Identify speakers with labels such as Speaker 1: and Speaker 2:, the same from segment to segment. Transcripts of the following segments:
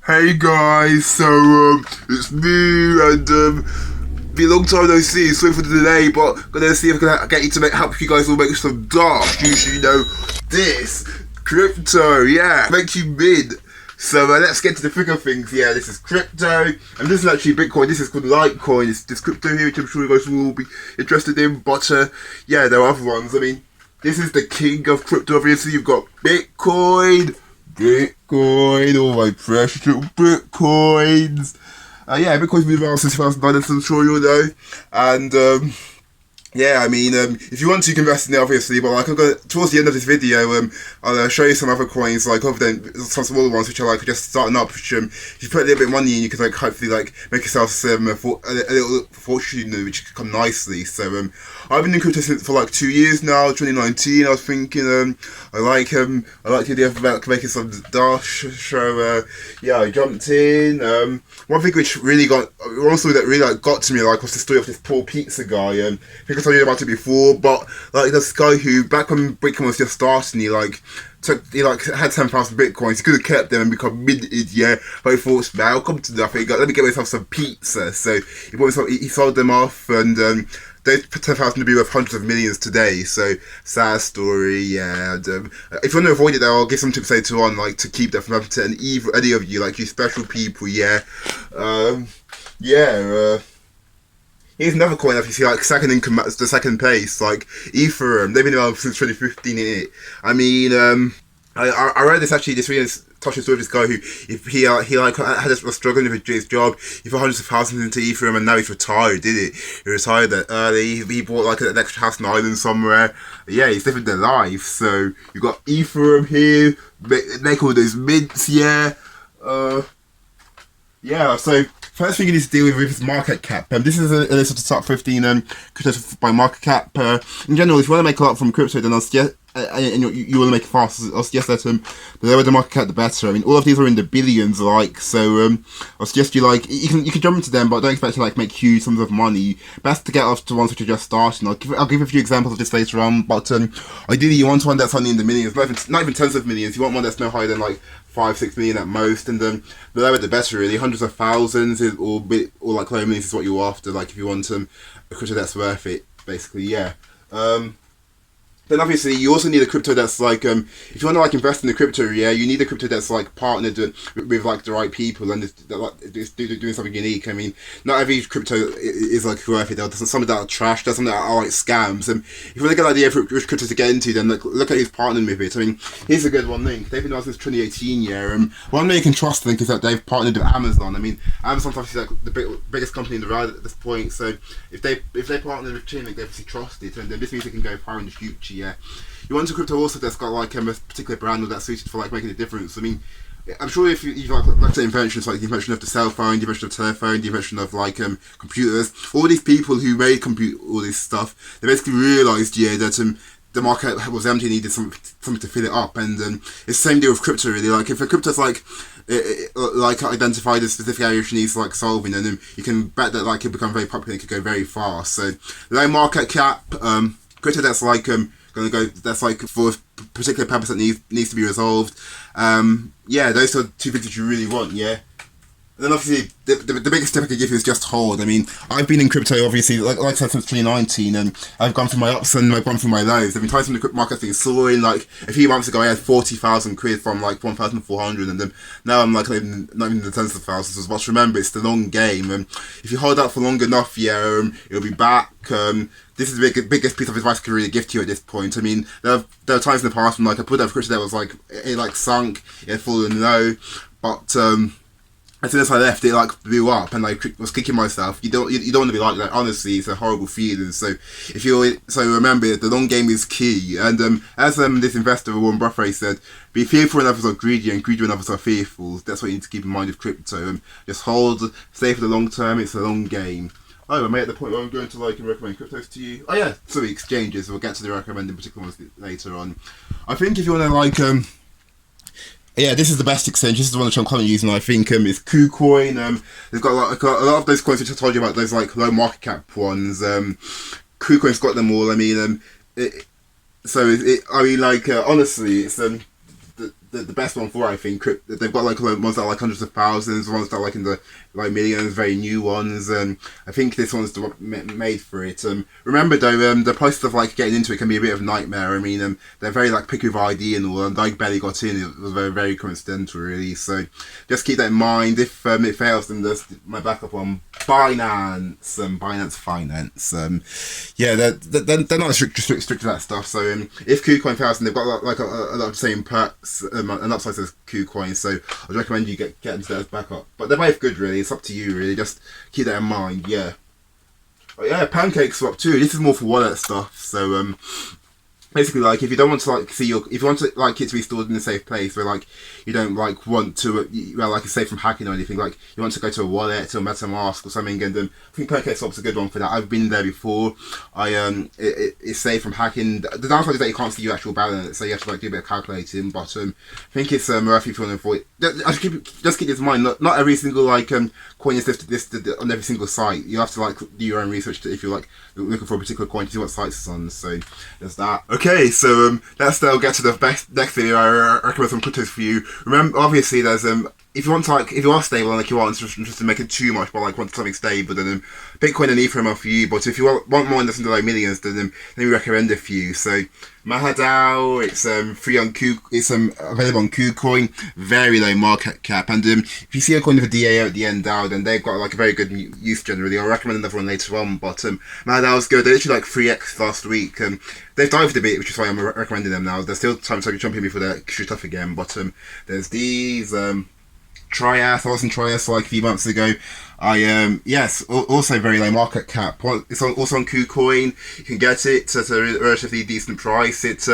Speaker 1: Hey guys, it's me and be a long time no see. Sorry for the delay, but gonna see if I can get you to help you guys all make some dough. You know, this crypto, yeah, makes you mid. So let's get to the thick of things. Yeah, this is crypto, and this is actually Bitcoin. This is called Litecoin. It's this crypto here, which I'm sure you guys will all be interested in. But yeah, there are other ones. I mean, this is the king of crypto. Obviously, you've got Bitcoin, all my precious little Bitcoins. Yeah, Bitcoin's been around since 2009, as I'm sure you'll know. And yeah, I mean, if you want to, you can invest in it, obviously, but like, I'm gonna, towards the end of this video, I'll show you some other coins, like, other than some smaller ones, which are, like, just starting up, which, if you put a little bit of money in, you can, like, hopefully, like, make yourself a little fortune, which can come nicely. So, I've been in crypto for, like, 2 years now, 2019, I was thinking, I like the idea of making some dash, so, yeah, I jumped in. One thing which really got to me, like, was the story of this poor pizza guy. I think I told you about it before, but like this guy who, back when Bitcoin was just starting, he had 10,000 Bitcoins. He could have kept them and become minted, yeah. But he thought, man, I'll come to nothing. Let me get myself some pizza. So he sold them off, and those 10,000 to be worth hundreds of millions today. So sad story, yeah. And, if you want to avoid it, though, I'll give some tips later on, like to keep that from happening to any of you, like you special people, yeah. Here's another coin that you see, like, the second place, like Ethereum. They've been around since 2015 in it. I mean, I read this actually, this really touching story of this guy who, if he was struggling with his job, he put hundreds of thousands into Ethereum, and now he's retired, did it? He retired that early. He bought like an extra house in Ireland somewhere. Yeah, he's living their life. So you've got Ethereum here, make all those mints, yeah. Yeah, so first thing you need to deal with is market cap. This is a list of the top 15 cryptos by market cap. In general, if you want to make a lot from crypto, then I'll suggest, and you want to make it fast, I'll suggest that the lower the market cap, the better. I mean, all of these are in the billions, like, so I'll suggest you, like, you can jump into them, but don't expect to, like, make huge sums of money. Best to get off to ones which are just starting. I'll give a few examples of this later on, but ideally you want one that's only in the millions, not even tens of millions. You want one that's no higher than, like, 5-6 million at most, and the lower the better, really. Hundreds of thousands or like low millions is what you're after, like, if you want a crypto that's worth it, basically, yeah. Then obviously you also need a crypto that's like, if you want to, like, invest in the crypto, yeah, you need a crypto that's, like, partnered with like the right people and is doing something unique. I mean, not every crypto is like worth it. There's some that are trash, there's some that are like scams. And if you want to get an idea of which crypto to get into, then look at who's partnering with it. I mean, here's a good one, Link. They've been around since 2018, yeah. One way you can trust Link is that they've partnered with Amazon. I mean, Amazon's obviously like the biggest company in the world at this point, so if they partner with Chainlink, they obviously trust it, and this means they can go far in the future, yeah. You want a crypto also that's got like a particular brand or that's suited for like making a difference. I mean, I'm sure if you like say inventions, like the invention of the cell phone, the invention of the telephone, the invention of like computers, all these people who made all this stuff, they basically realised, yeah, that the market was empty and needed something to fill it up. And it's the same deal with crypto, really. Like, if a crypto's like identified a specific area which needs like solving, and then you can bet that like it become very popular and it could go very fast. So low market cap, crypto that's like that's like for a particular purpose that needs to be resolved. Yeah, those are two things that you really want, yeah. And then obviously the biggest tip I could give you is just hold. I mean, I've been in crypto obviously like I said since 2019, and I've gone through my ups and I've gone through my lows. I've been times when the market thing soaring. Like a few months ago I had 40,000 quid from like 1,400, and then now I'm like not even in the tens of thousands. But remember, it's the long game, and if you hold out for long enough, yeah, it'll be back. This is the biggest piece of advice I could really give to you at this point. I mean, there are times in the past when like I put out crypto that was like it like sunk, it had fallen low, but as soon as I left, it like blew up, and I was kicking myself. You don't want to be like that. Honestly, it's a horrible feeling. So remember, the long game is key. And as this investor Warren Buffett said, be fearful when others are greedy, and greedy when others are fearful. That's what you need to keep in mind with crypto. Just hold, stay for the long term. It's a long game. Oh, I'm at the point where I'm going to like and recommend cryptos to you. Oh yeah, so exchanges. We'll get to the recommending particular ones later on. I think if you want to like yeah, this is the best exchange. This is the one which I'm currently using. I think it's KuCoin. They've got a lot of those coins which I told you about. Those like low market cap ones. KuCoin's got them all. I mean, honestly, it's the best one for, I think. They've got like ones that are like hundreds of thousands, ones that are like in the like millions, very new ones, and I think this one's made for it. Remember though, the process of like getting into it can be a bit of a nightmare. I mean, they're very like picky with ID and all, and I barely got in. It was very coincidental, really. So just keep that in mind. If it fails, then there's my backup one, Binance, Binance Finance. Yeah, they're not strict to that stuff. So if KuCoin fails, then they've got like a lot of the same perks and upsides as KuCoin. So I'd recommend you get into that as backup. But they're both good, really. It's up to you, really. Just keep that in mind. Yeah. Oh, yeah, Pancake Swap too. This is more for wallet stuff. So basically, like, if you don't want to like see your, if you want to like it to be stored in a safe place where like you don't like want to, like it's safe from hacking or anything, like you want to go to a wallet or MetaMask or something, and I think PancakeSwap's a good one for that. I've been there before. It's safe from hacking. The downside is that you can't see your actual balance, so you have to like do a bit of calculating. But I think it's worth if you want to avoid. Just keep this in mind. Not every single like coin is listed on every single site. You have to like do your own research if you're like looking for a particular coin to see what sites it's on. So there's that. Okay, so let's now get to the next video. I recommend some cryptos for you. Remember, obviously, there's if you want to like, if you are stable and like you aren't just to make it too much, but like want something stable, then Bitcoin and Ethereum are for you. But if you want more that's into like millions, then let me recommend a few. So MahaDAO, it's free on it's available on KuCoin, very low market cap, and if you see a coin with a DAO at the end DAO, then they've got like a very good use generally. I'll recommend another one later on, but MahaDAO's good. They're literally like 3x last week. They've dived a bit, which is why I'm recommending them now. There's still time to jump in before they shoot off again, but there's these Trias. I was in Trias like a few months ago. Yes, also very low market cap. It's also on KuCoin. You can get it at a relatively decent price. It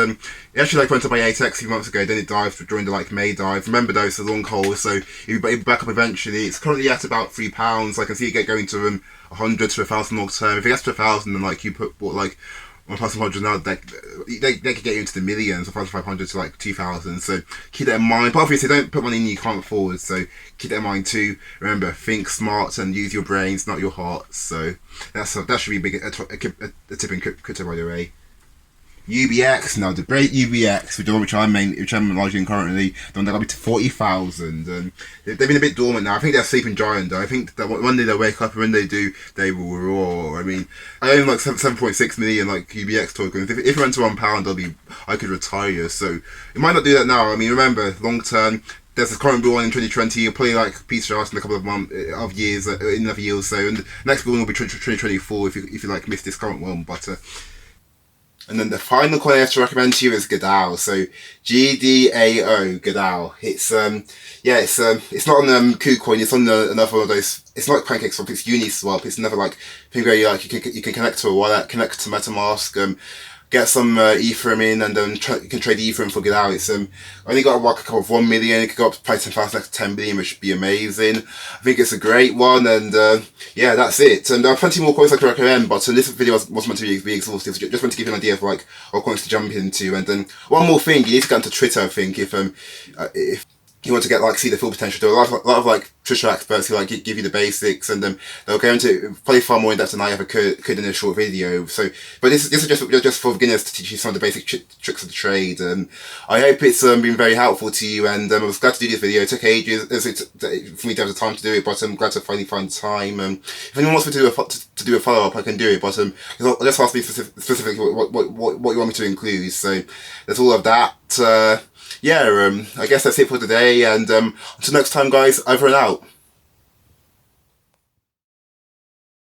Speaker 1: actually like went up by 8x a few months ago. Then it dived during the like May dive. Remember though, it's a long haul, so it'll be back up eventually. It's currently at about £3. I can see it going to 100 to 1,000 long term. If it gets to 1,000, then like you bought like 1,500 now, they could get you into the millions, 1,500 to like 2,000. So keep that in mind. But obviously, don't put money in you can't afford. So keep that in mind too. Remember, think smart and use your brains, not your heart. So that should be a tip in crypto, by the way. UBX, now the great UBX, which I'm largely in currently, the one that got me to 40,000, and they've been a bit dormant now. I think they're sleeping giant though. I think that one day they'll wake up, and when they do, they will roar. I mean, I own like 7.6 million like UBX tokens. If it went to £1, I could retire. So it might not do that now. I mean, remember, long term, there's a current bull one in 2020. You'll probably like Peter Arse in a couple of years, in another year or so, and the next bull will be 2024 if you like miss this current one. But and then the final coin I have to recommend to you is GDAO. So GDAO, GDAO. It's it's not on KuCoin. It's on another one of those. It's not like PancakeSwap. It's Uniswap. It's another like thing where you can connect to a wallet, connect to MetaMask, get some Ethereum in, and then you can trade Ethereum for GDAO. It's only got a market cap of 1 million. It could go up to probably 10,000 to 10 billion, which would be amazing. I think it's a great one, and yeah, that's it. And there are plenty more coins I could recommend, but this video wasn't meant to be exhaustive. So just want to give you an idea of like what coins to jump into. And then one more thing, you need to get onto Twitter. I think if you want to get like see the full potential. There are a lot of like Twitter experts who like give you the basics, and they'll go into probably far more in depth than I ever could in a short video. So, but this is just for beginners to teach you some of the basic tricks of the trade. I hope it's been very helpful to you, and I was glad to do this video. It took ages for me to have the time to do it, but I'm glad to finally find time. If anyone wants me to do a follow up, I can do it. But just ask me specifically what you want me to include. So there's all of that. Yeah, I guess that's it for today, and until next time, guys, over and out.